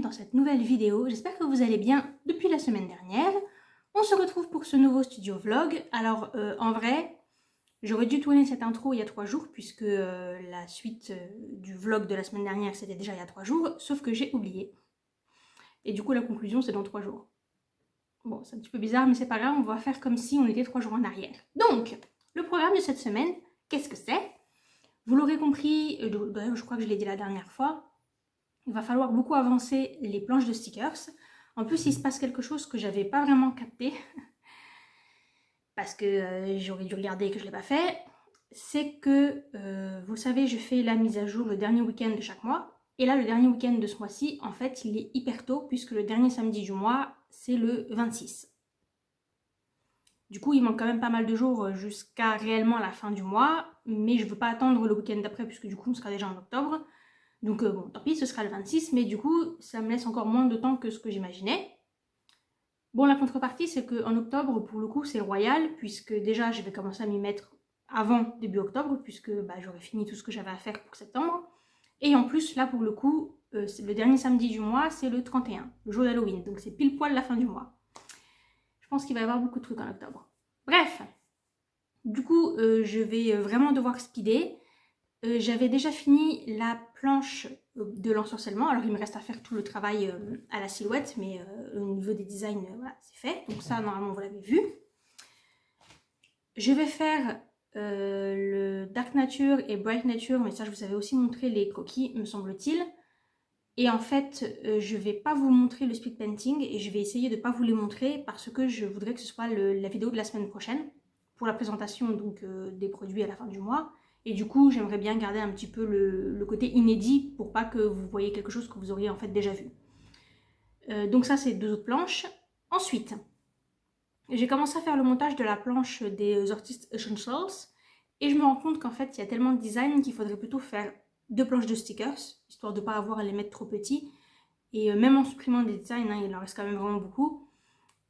dans cette nouvelle vidéo. J'espère que vous allez bien depuis la semaine dernière. On se retrouve pour ce nouveau studio vlog. Alors en vrai, j'aurais dû tourner cette intro il y a 3 jours puisque la suite du vlog de la semaine dernière c'était déjà il y a 3 jours, sauf que j'ai oublié. Et du coup la conclusion c'est dans 3 jours. Bon, c'est un petit peu bizarre mais c'est pas grave, on va faire comme si on était 3 jours en arrière. Donc, le programme de cette semaine, qu'est-ce que c'est? Vous l'aurez compris, d'ailleurs je crois que je l'ai dit la dernière fois, il va falloir beaucoup avancer les planches de stickers. En plus, il se passe quelque chose que j'avais pas vraiment capté, parce que j'aurais dû regarder et que je l'ai pas fait. C'est que, vous le savez, je fais la mise à jour le dernier week-end de chaque mois. Et là, le dernier week-end de ce mois-ci, en fait, il est hyper tôt, puisque le dernier samedi du mois, c'est le 26. Du coup, il manque quand même pas mal de jours jusqu'à réellement la fin du mois, mais je veux pas attendre le week-end d'après, puisque du coup, on sera déjà en octobre. Donc bon, tant pis, ce sera le 26, mais du coup, ça me laisse encore moins de temps que ce que j'imaginais. Bon, la contrepartie, c'est qu'en octobre, pour le coup, c'est royal, puisque déjà, je vais commencer à m'y mettre avant début octobre, puisque j'aurai fini tout ce que j'avais à faire pour septembre. Et en plus, là, pour le coup, le dernier samedi du mois, c'est le 31, le jour d'Halloween, donc c'est pile poil la fin du mois. Je pense qu'il va y avoir beaucoup de trucs en octobre. Bref, du coup, je vais vraiment devoir speeder. J'avais déjà fini la planche de l'ensorcellement, alors il me reste à faire tout le travail à la silhouette, mais au niveau des designs, voilà, c'est fait. Donc ça, normalement, vous l'avez vu. Je vais faire le Dark Nature et Bright Nature, mais ça, je vous avais aussi montré les croquis, me semble-t-il. Et en fait, je vais pas vous montrer le speed painting et je vais essayer de pas vous les montrer parce que je voudrais que ce soit la vidéo de la semaine prochaine pour la présentation donc des produits à la fin du mois. Et du coup, j'aimerais bien garder un petit peu le côté inédit pour pas que vous voyez quelque chose que vous auriez en fait déjà vu. Donc ça, c'est 2 autres planches. Ensuite, j'ai commencé à faire le montage de la planche des Artist Essentials et je me rends compte qu'en fait, il y a tellement de design qu'il faudrait plutôt faire 2 planches de stickers, histoire de ne pas avoir à les mettre trop petits. Et même en supprimant des designs, il en reste quand même vraiment beaucoup.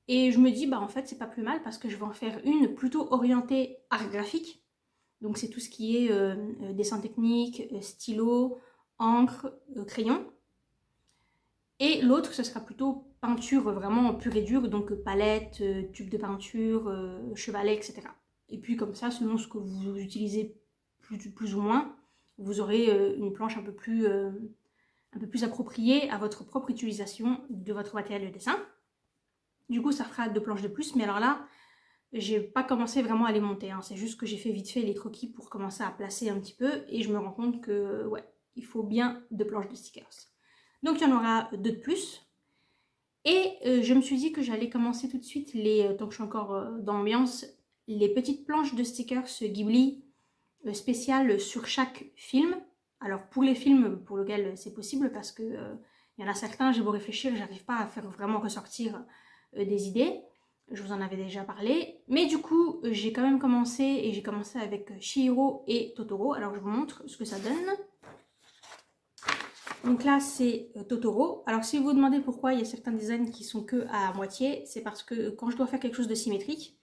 Et je me dis, en fait, c'est pas plus mal parce que je vais en faire une plutôt orientée art graphique. Donc c'est tout ce qui est dessin technique, stylo, encre, crayon. Et l'autre, ce sera plutôt peinture vraiment pure et dure, donc palette, tube de peinture, chevalet, etc. Et puis comme ça, selon ce que vous utilisez plus ou moins, vous aurez une planche un peu plus appropriée à votre propre utilisation de votre matériel de dessin. Du coup, ça fera 2 planches de plus, mais alors là, j'ai pas commencé vraiment à les monter, hein. C'est juste que j'ai fait vite fait les croquis pour commencer à placer un petit peu, et je me rends compte que, ouais, il faut bien 2 planches de stickers. Donc il y en aura 2 de plus. Et je me suis dit que j'allais commencer tout de suite, tant que je suis encore dans l'ambiance, les petites planches de stickers Ghibli spéciales sur chaque film. Alors pour les films pour lesquels c'est possible, parce que y en a certains, j'ai beau réfléchir, j'arrive pas à faire vraiment ressortir des idées. Je vous en avais déjà parlé. Mais du coup, j'ai quand même commencé, et j'ai commencé avec Chihiro et Totoro. Alors je vous montre ce que ça donne. Donc là, c'est Totoro. Alors si vous vous demandez pourquoi il y a certains designs qui sont que à moitié, c'est parce que quand je dois faire quelque chose de symétrique,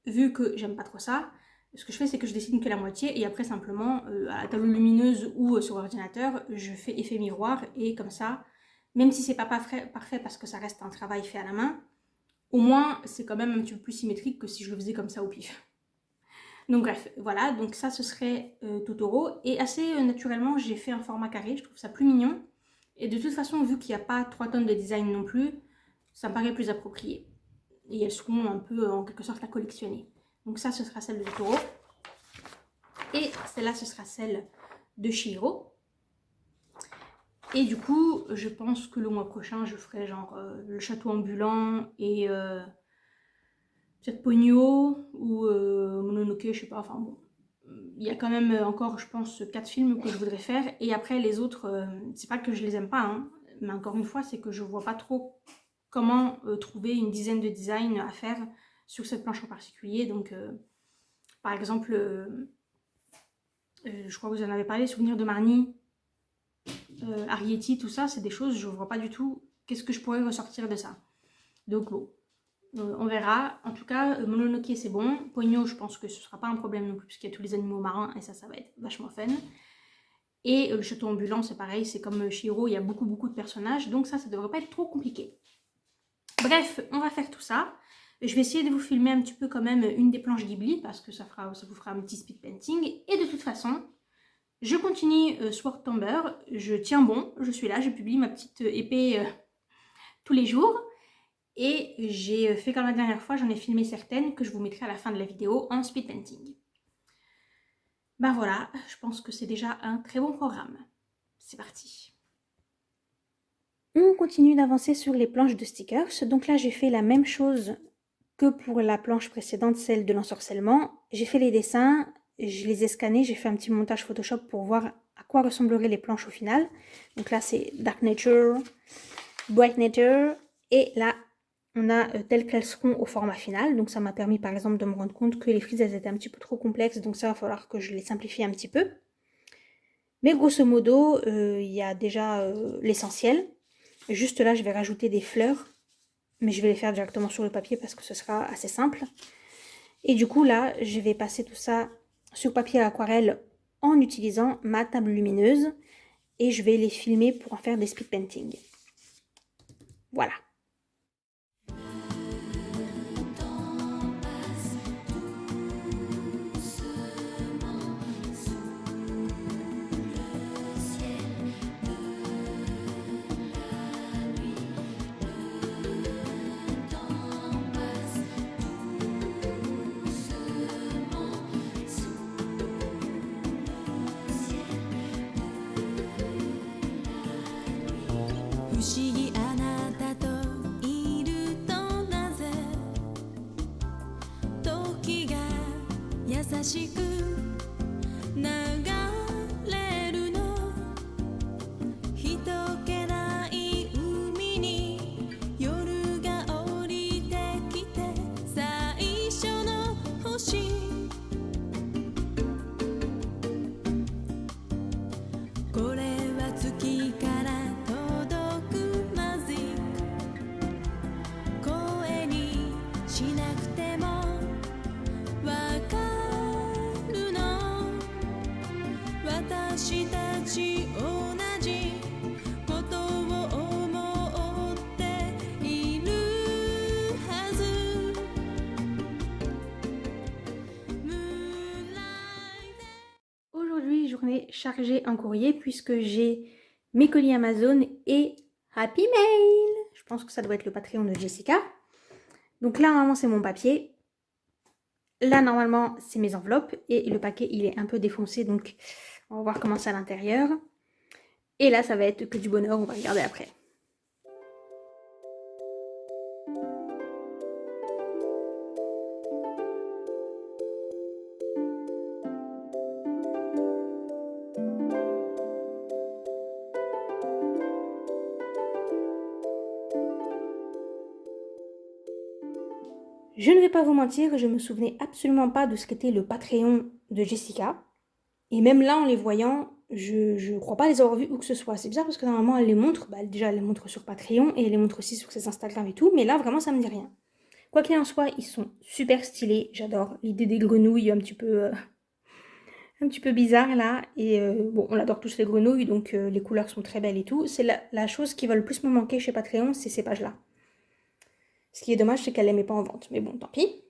vu que j'aime pas trop ça, ce que je fais, c'est que je dessine que la moitié et après simplement à la table lumineuse ou sur l'ordinateur, je fais effet miroir et comme ça, même si c'est pas parfait parce que ça reste un travail fait à la main, au moins c'est quand même un petit peu plus symétrique que si je le faisais comme ça au pif. Donc bref, voilà, donc ça ce serait Totoro. Et assez naturellement, j'ai fait un format carré, je trouve ça plus mignon. Et de toute façon, vu qu'il n'y a pas 3 tonnes de design non plus, ça me paraît plus approprié. Et elles seront un peu en quelque sorte à collectionner. Donc ça, ce sera celle de Totoro. Et celle-là, ce sera celle de Chihiro. Et du coup, je pense que le mois prochain, je ferai genre le château ambulant et peut-être Ponyo ou Mononoke, je sais pas, enfin bon. Il y a quand même encore, je pense, 4 films que je voudrais faire. Et après, les autres, c'est pas que je les aime pas, hein, mais encore une fois, c'est que je vois pas trop comment trouver une dizaine de designs à faire sur cette planche en particulier. Donc, par exemple, je crois que vous en avez parlé, Souvenir de Marnie, Arrietty, tout ça, c'est des choses, je vois pas du tout qu'est-ce que je pourrais ressortir de ça. Donc bon, on verra. En tout cas, Mononoke c'est bon. Ponyo, je pense que ce sera pas un problème non plus, puisqu'il y a tous les animaux marins et ça va être vachement fun. Et le château ambulant, c'est pareil, c'est comme Chihiro, il y a beaucoup de personnages, donc ça devrait pas être trop compliqué. Bref, on va faire tout ça. Je vais essayer de vous filmer un petit peu quand même une des planches Ghibli, parce que ça vous fera un petit speed painting. Et de toute façon, je continue Sword Tomber, je tiens bon, je suis là, je publie ma petite épée tous les jours. Et j'ai fait comme la dernière fois, j'en ai filmé certaines que je vous mettrai à la fin de la vidéo en speed painting. Ben voilà, je pense que c'est déjà un très bon programme. C'est parti. On continue d'avancer sur les planches de stickers. Donc là, j'ai fait la même chose que pour la planche précédente, celle de l'ensorcellement. J'ai fait les dessins, je les ai scannés, j'ai fait un petit montage Photoshop pour voir à quoi ressembleraient les planches au final. Donc là, c'est Dark Nature, Bright Nature, et là, on a telles qu'elles seront au format final. Donc ça m'a permis par exemple de me rendre compte que les frises elles étaient un petit peu trop complexes. Donc ça va falloir que je les simplifie un petit peu. Mais grosso modo, il y a déjà l'essentiel. Juste là, je vais rajouter des fleurs. Mais je vais les faire directement sur le papier parce que ce sera assez simple. Et du coup là, je vais passer tout ça sur papier à aquarelle en utilisant ma table lumineuse. Et je vais les filmer pour en faire des speed painting. Voilà. Aujourd'hui, journée chargée en courrier puisque j'ai mes colis Amazon et Happy Mail. Je pense que ça doit être le Patreon de Jessica. Donc là, normalement, c'est mon papier. Là, normalement, c'est mes enveloppes. Et le paquet, il est un peu défoncé. Donc, on va voir comment c'est à l'intérieur. Et là, ça va être que du bonheur. On va regarder après. Je ne vais pas vous mentir, je me souvenais absolument pas de ce qu'était le Patreon de Jessica. Et même là, en les voyant, je crois pas les avoir vus où que ce soit. C'est bizarre parce que normalement, elle les montre. Bah, déjà, elle les montre sur Patreon et elle les montre aussi sur ses Instagram et tout. Mais là, vraiment, ça me dit rien. Quoi qu'il en soit, ils sont super stylés. J'adore l'idée des grenouilles un petit peu bizarre là. Et bon, on adore tous les grenouilles, donc les couleurs sont très belles et tout. C'est la chose qui va le plus me manquer chez Patreon, c'est ces pages-là. Ce qui est dommage, c'est qu'elle les met pas en vente. Mais bon, tant pis.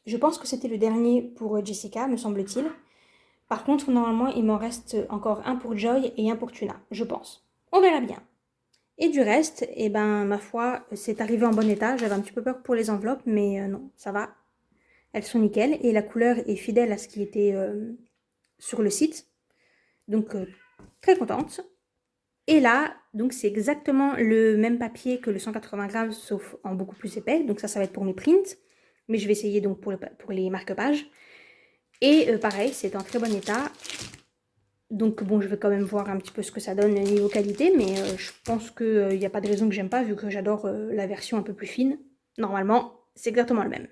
Je pense que c'était le dernier pour Jessica, me semble-t-il. Par contre, normalement, il m'en reste encore un pour Joy et un pour Tuna, je pense. On verra bien. Et du reste, eh ben, ma foi, c'est arrivé en bon état. J'avais un petit peu peur pour les enveloppes, mais non, ça va. Elles sont nickel. Et la couleur est fidèle à ce qui était sur le site. Donc, très contente. Et là, donc c'est exactement le même papier que le 180 grammes, sauf en beaucoup plus épais. Donc ça va être pour mes prints. Mais je vais essayer donc pour les marque-pages. Et pareil, c'est en très bon état. Donc bon, je vais quand même voir un petit peu ce que ça donne niveau qualité. Mais je pense qu'il n'y a pas de raison que j'aime pas, vu que j'adore la version un peu plus fine. Normalement, c'est exactement le même.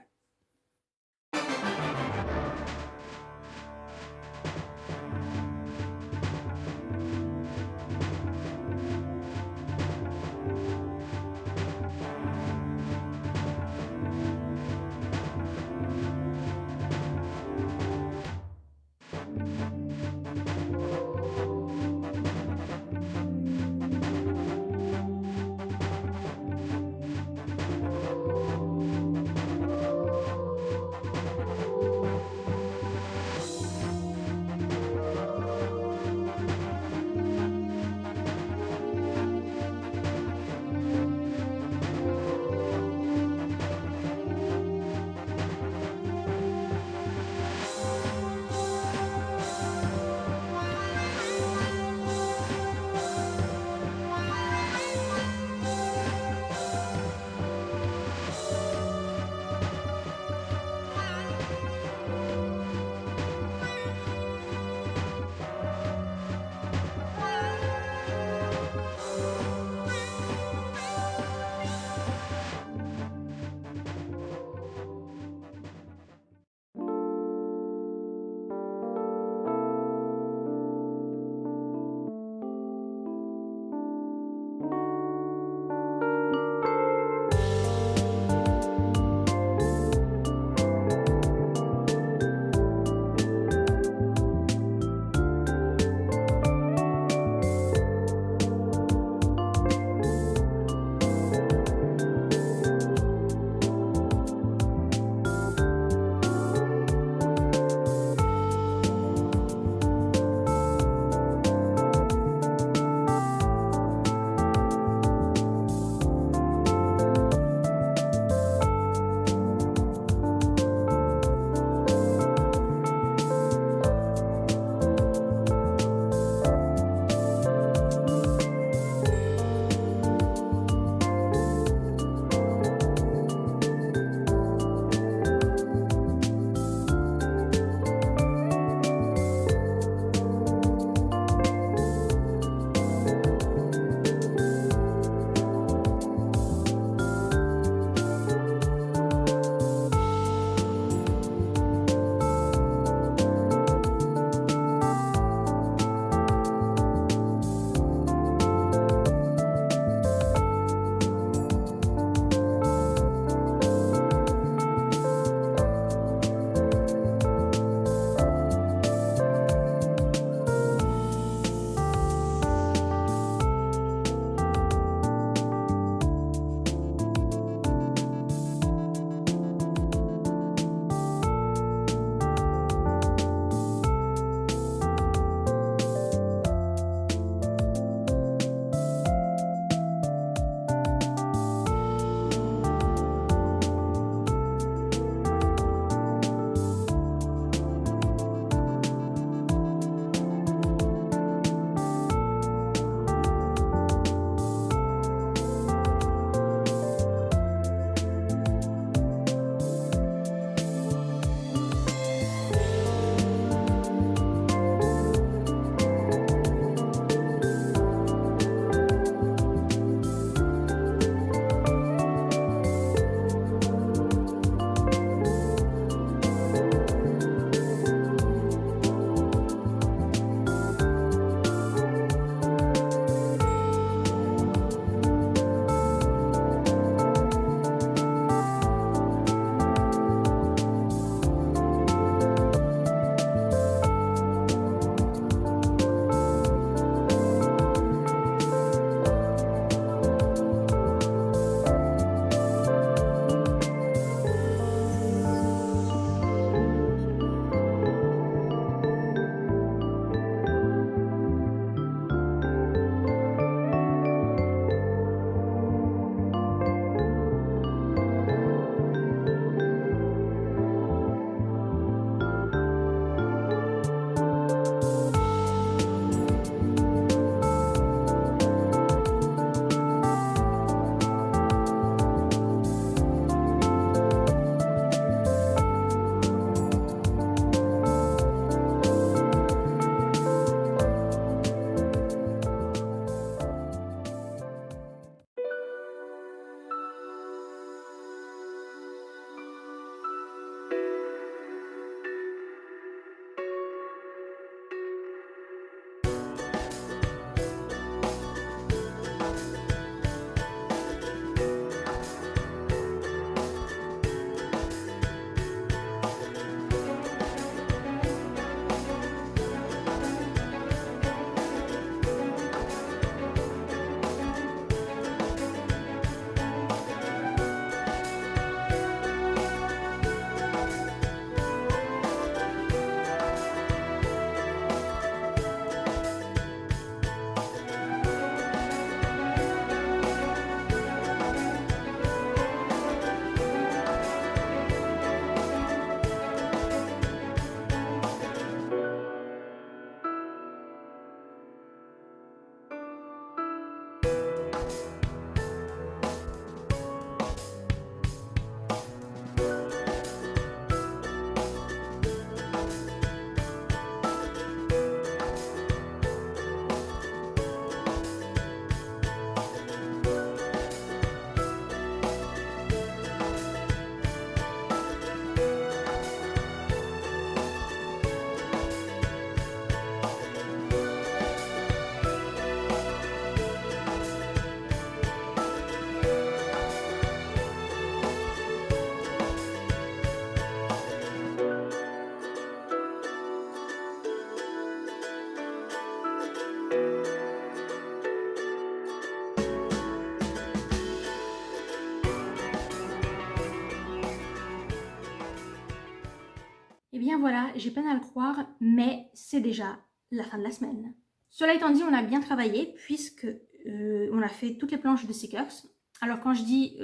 Et bien voilà, j'ai peine à le croire, mais c'est déjà la fin de la semaine. Cela étant dit, on a bien travaillé puisque on a fait toutes les planches de stickers. Alors quand je dis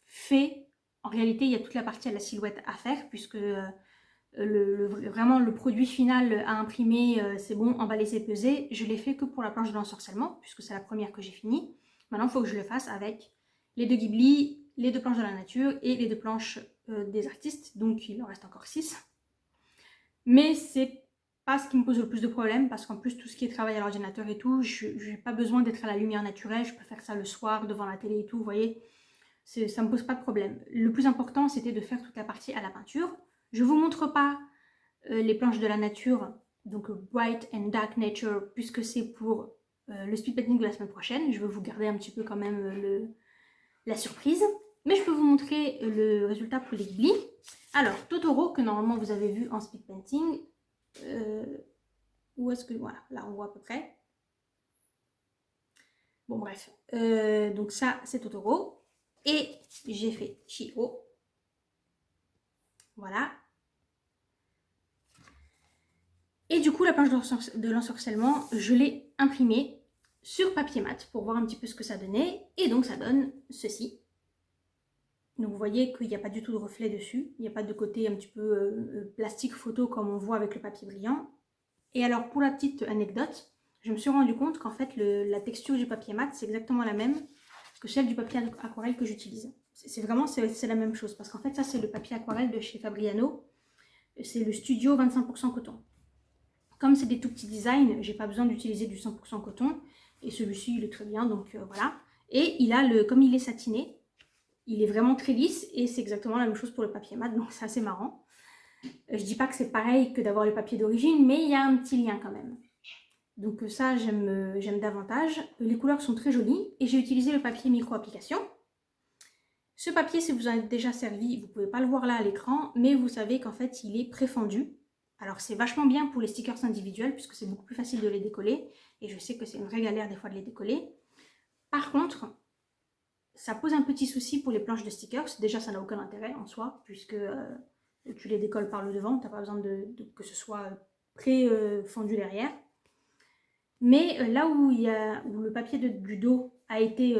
fait, en réalité il y a toute la partie à la silhouette à faire puisque vraiment le produit final à imprimer, c'est bon, emballé, c'est pesé. Je l'ai fait que pour la planche de l'ensorcellement puisque c'est la première que j'ai finie. Maintenant il faut que je le fasse avec les 2 Ghibli, les 2 planches de la nature et les 2 planches des artistes, donc il en reste encore 6. Mais c'est pas ce qui me pose le plus de problèmes parce qu'en plus tout ce qui est travail à l'ordinateur et tout, je n'ai pas besoin d'être à la lumière naturelle, je peux faire ça le soir devant la télé et tout, vous voyez, ça me pose pas de problème. Le plus important c'était de faire toute la partie à la peinture. Je vous montre pas les planches de la nature, donc Bright and Dark Nature, puisque c'est pour le speed painting de la semaine prochaine. Je veux vous garder un petit peu quand même la surprise. Mais je peux vous montrer le résultat pour les Ghibli. Alors, Totoro, que normalement vous avez vu en speed painting. Où est-ce que... Voilà, là on voit à peu près. Bon bref. Donc ça, c'est Totoro. Et j'ai fait Chihiro. Voilà. Et du coup, la planche de l'ensorcellement, je l'ai imprimée sur papier mat pour voir un petit peu ce que ça donnait. Et donc ça donne ceci. Donc vous voyez qu'il n'y a pas du tout de reflet dessus, il n'y a pas de côté un petit peu plastique photo comme on voit avec le papier brillant. Et alors pour la petite anecdote, je me suis rendu compte qu'en fait la texture du papier mat c'est exactement la même que celle du papier aquarelle que j'utilise. C'est vraiment la même chose parce qu'en fait ça c'est le papier aquarelle de chez Fabriano, c'est le Studio 25% coton. Comme c'est des tout petits designs, j'ai pas besoin d'utiliser du 100% coton et celui-ci il est très bien donc voilà. Et il a comme il est satiné, il est vraiment très lisse et c'est exactement la même chose pour le papier mat, donc c'est assez marrant. Je dis pas que c'est pareil que d'avoir le papier d'origine, mais il y a un petit lien quand même. Donc ça, j'aime davantage. Les couleurs sont très jolies et j'ai utilisé le papier micro-application. Ce papier, si vous en êtes déjà servi, vous ne pouvez pas le voir là à l'écran, mais vous savez qu'en fait, il est préfendu. Alors c'est vachement bien pour les stickers individuels puisque c'est beaucoup plus facile de les décoller et je sais que c'est une vraie galère des fois de les décoller. Par contre, ça pose un petit souci pour les planches de stickers. Déjà, ça n'a aucun intérêt en soi, puisque tu les décolles par le devant. Tu n'as pas besoin que ce soit pré-fendu derrière. Mais là où le papier du dos a été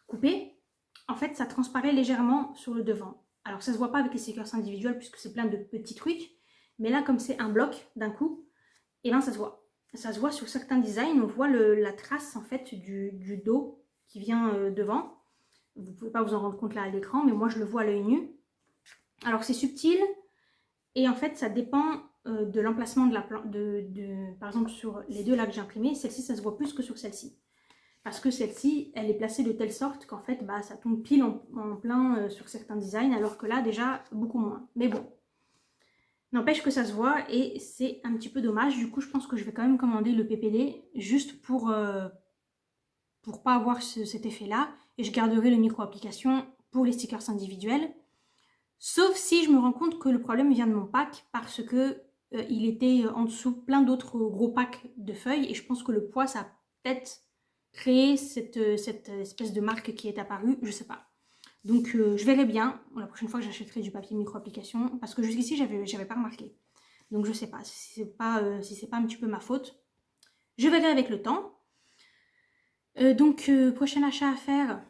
coupé, en fait, ça transparaît légèrement sur le devant. Alors, ça ne se voit pas avec les stickers individuels, puisque c'est plein de petits trucs. Mais là, comme c'est un bloc d'un coup, et ben ça se voit. Ça se voit sur certains designs. On voit la trace en fait du dos qui vient devant. Vous ne pouvez pas vous en rendre compte là à l'écran, mais moi je le vois à l'œil nu. Alors c'est subtil et en fait ça dépend de l'emplacement de la plante. Par exemple sur les deux là que j'ai imprimées, celle-ci ça se voit plus que sur celle-ci. Parce que celle-ci, elle est placée de telle sorte qu'en fait bah, ça tombe pile en plein sur certains designs, alors que là déjà beaucoup moins. Mais bon, n'empêche que ça se voit et c'est un petit peu dommage. Du coup je pense que je vais quand même commander le PPD juste pour pas avoir cet effet-là. Et je garderai le micro-application pour les stickers individuels. Sauf si je me rends compte que le problème vient de mon pack parce que il était en dessous plein d'autres gros packs de feuilles. Et je pense que le poids, ça a peut-être créé cette espèce de marque qui est apparue. Je sais pas. Donc je verrai bien la prochaine fois que j'achèterai du papier micro-application. Parce que jusqu'ici, j'avais pas remarqué. Donc je sais pas si c'est pas un petit peu ma faute. Je verrai avec le temps. Donc, prochain achat à faire,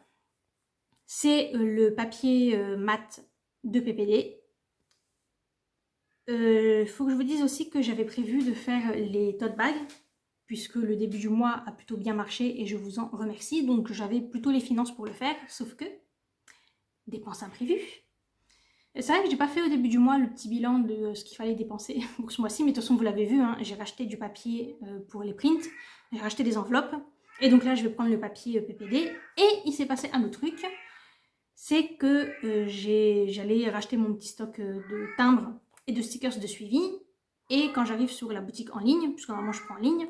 c'est le papier mat de PPD. Faut que je vous dise aussi que j'avais prévu de faire les tote bags, puisque le début du mois a plutôt bien marché et je vous en remercie. Donc, j'avais plutôt les finances pour le faire, sauf que dépenses imprévues. C'est vrai que j'ai pas fait au début du mois le petit bilan de ce qu'il fallait dépenser pour ce mois-ci, mais de toute façon, vous l'avez vu, hein, j'ai racheté du papier pour les prints, j'ai racheté des enveloppes. Et donc là, je vais prendre le papier PPD. Et il s'est passé un autre truc. C'est que j'allais racheter mon petit stock de timbres et de stickers de suivi. Et quand j'arrive sur la boutique en ligne, puisque normalement je prends en ligne,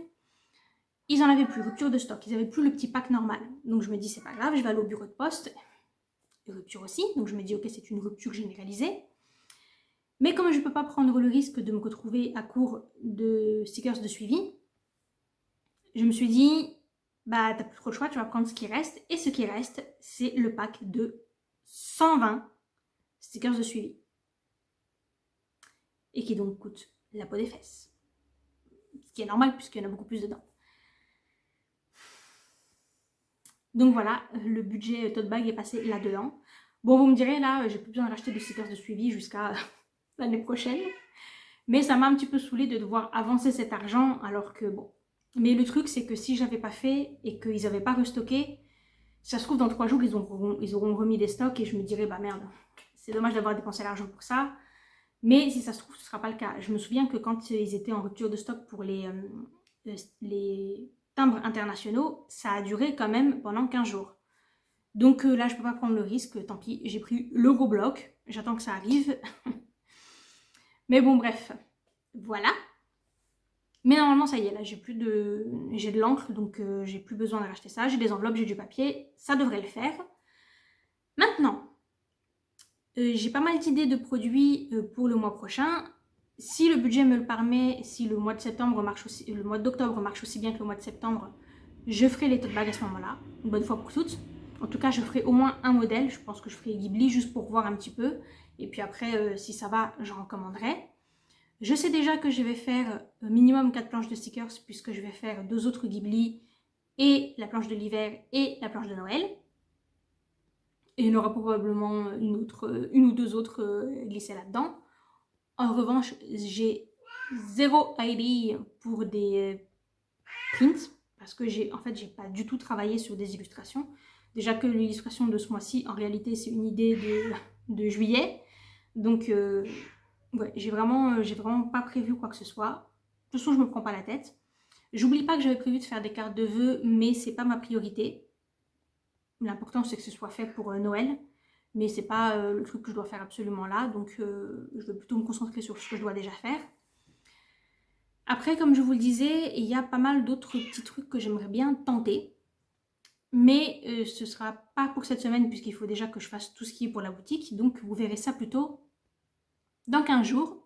ils n'en avaient plus, rupture de stock. Ils n'avaient plus le petit pack normal. Donc je me dis, c'est pas grave, je vais aller au bureau de poste. Rupture aussi. Donc je me dis, ok, c'est une rupture généralisée. Mais comme je ne peux pas prendre le risque de me retrouver à court de stickers de suivi, je me suis dit, bah t'as plus trop le choix, tu vas prendre ce qui reste. Et ce qui reste, c'est le pack de 120 stickers de suivi. et qui donc coûte la peau des fesses. Ce qui est normal puisqu'il y en a beaucoup plus dedans. Donc voilà, le budget tote bag est passé là-dedans. Bon, vous me direz, là, j'ai plus besoin de racheter de stickers de suivi jusqu'à l'année prochaine. Mais ça m'a un petit peu saoulée de devoir avancer cet argent alors que bon. Mais le truc, c'est que si j'avais pas fait et qu'ils n'avaient pas restocké, ça se trouve dans 3 jours, ils auront remis des stocks et je me dirais, bah merde, c'est dommage d'avoir dépensé l'argent pour ça. Mais si ça se trouve, ce ne sera pas le cas. Je me souviens que quand ils étaient en rupture de stock pour les timbres internationaux, ça a duré quand même pendant 15 jours. Donc là, je ne peux pas prendre le risque, tant pis, j'ai pris le gros bloc, j'attends que ça arrive. Mais bon, bref, voilà. Mais normalement, ça y est, là, j'ai de l'encre, donc j'ai plus besoin de racheter ça. J'ai des enveloppes, j'ai du papier, ça devrait le faire. Maintenant, j'ai pas mal d'idées de produits pour le mois prochain. Si le budget me le permet, si le mois de septembre marche aussi, le mois d'octobre marche aussi bien que le mois de septembre, je ferai les tote bags à ce moment-là, une bonne fois pour toutes. En tout cas, je ferai au moins un modèle. Je pense que je ferai Ghibli juste pour voir un petit peu. Et puis après, si ça va, j'en recommanderai. Je sais déjà que je vais faire minimum 4 planches de stickers puisque je vais faire 2 autres Ghibli et la planche de l'hiver et la planche de Noël. Et il y en aura probablement une ou 2 autres glissées là-dedans. En revanche, j'ai zéro idée pour des prints parce que j'ai pas du tout travaillé sur des illustrations. Déjà que l'illustration de ce mois-ci, en réalité, c'est une idée de juillet. Donc, ouais, j'ai vraiment pas prévu quoi que ce soit. De toute façon, je me prends pas la tête. J'oublie pas que j'avais prévu de faire des cartes de vœux, mais c'est pas ma priorité. L'important, c'est que ce soit fait pour Noël. Mais c'est pas le truc que je dois faire absolument là. Donc, je vais plutôt me concentrer sur ce que je dois déjà faire. Après, comme je vous le disais, il y a pas mal d'autres petits trucs que j'aimerais bien tenter. Mais ce ne sera pas pour cette semaine puisqu'il faut déjà que je fasse tout ce qui est pour la boutique. Donc vous verrez ça plutôt dans 15 jours.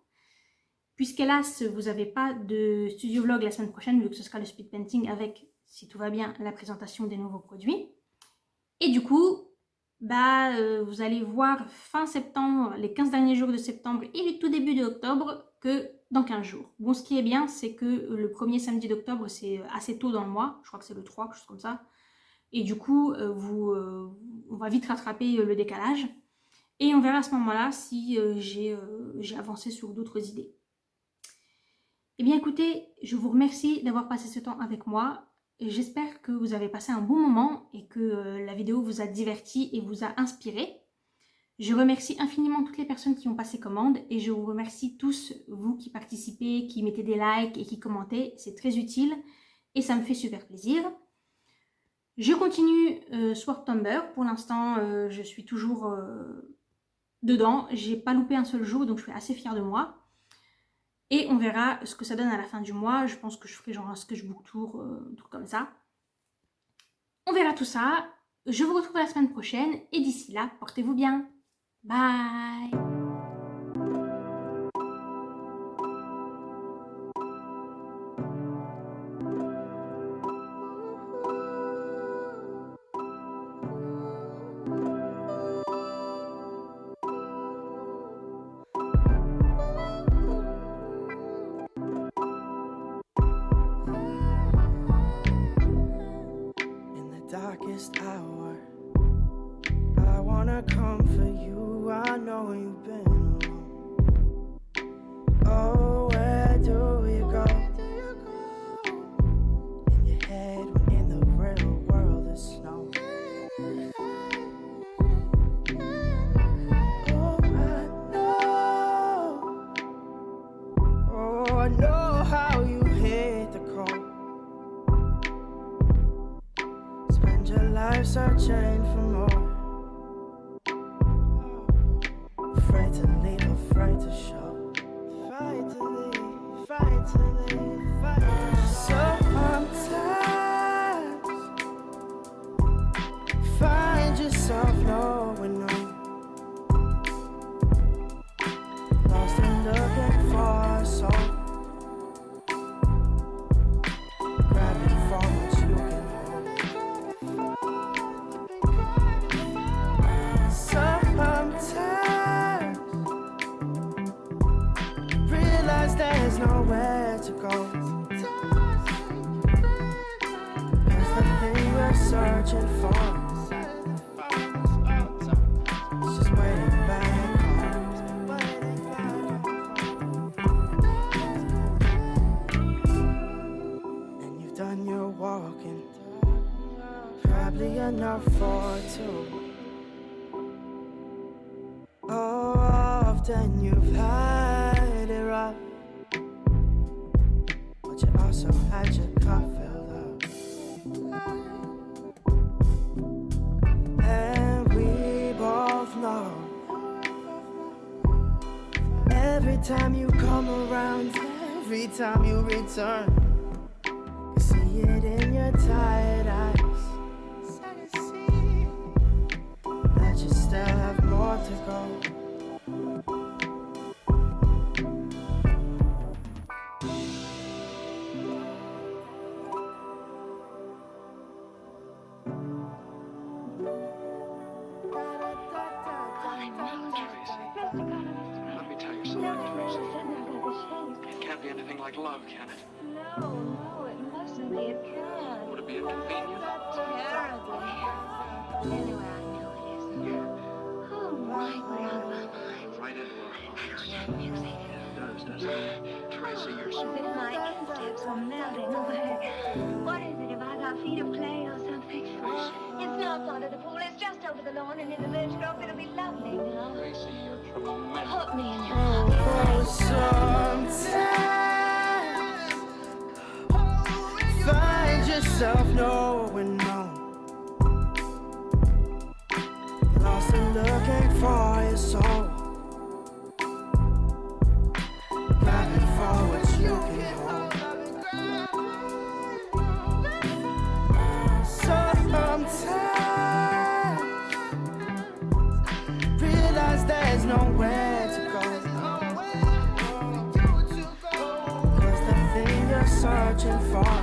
Puisqu'hélas, vous n'avez pas de studio vlog la semaine prochaine vu que ce sera le speed painting avec, si tout va bien, la présentation des nouveaux produits. Et du coup, vous allez voir fin septembre, les 15 derniers jours de septembre et le tout début d'octobre que dans 15 jours. Bon, ce qui est bien, c'est que le premier samedi d'octobre, c'est assez tôt dans le mois. Je crois que c'est le 3, quelque chose comme ça. Et du coup, on va vite rattraper le décalage. Et on verra à ce moment-là si j'ai avancé sur d'autres idées. Eh bien écoutez, je vous remercie d'avoir passé ce temps avec moi. J'espère que vous avez passé un bon moment et que la vidéo vous a diverti et vous a inspiré. Je remercie infiniment toutes les personnes qui ont passé commande et je vous remercie tous, vous qui participez, qui mettez des likes et qui commentez. C'est très utile et ça me fait super plaisir. Je continue Swordtomber. Pour l'instant, je suis toujours dedans. J'ai pas loupé un seul jour, donc je suis assez fière de moi. Et on verra ce que ça donne à la fin du mois. Je pense que je ferai genre un sketchbook tour, un truc comme ça. On verra tout ça. Je vous retrouve la semaine prochaine. Et d'ici là, portez-vous bien. Bye! Darkest hour, I wanna come for you. I know you've been alone. Oh, where do you go? In your head when in the real world is snow. Oh, I know how you hate the cold. Your life searching for more. Afraid to leave, afraid to show. Fight to leave, fight to leave, fight to leave. Sometimes find yourself knowing no. Lost and looking for a soul. realize there's nowhere to go. 'Cause the thing we're searching for is just waiting back home. And you've done your walking, probably enough for two. Oh, often you've had it rough, but you also had your cup filled up. And we both know every time you come around, every time you return, you see it in your tired eyes that you still have more to go. Let me tell you something, Tracy. It can't be anything like love, can it? No, it mustn't be. It can't. Would it be inconvenient? Terribly. Anyway, I know it isn't. Oh, my, we're out of our minds. Right into our hearts. Music. It does, doesn't it? Tracy, you're so... As if my insteps were melting away. What is it? Have I got feet of clay or something? It's not under the pool. It's just over the lawn and in the village grove. It'll be lovely now. Tracy, you're tremendous. Put me in your Oh, pocket. sometimes find yourself knowing no, lost and looking for your soul, grabbing for what you can hold. Sometimes realize there's nowhere to go. 'Cause the thing you're searching for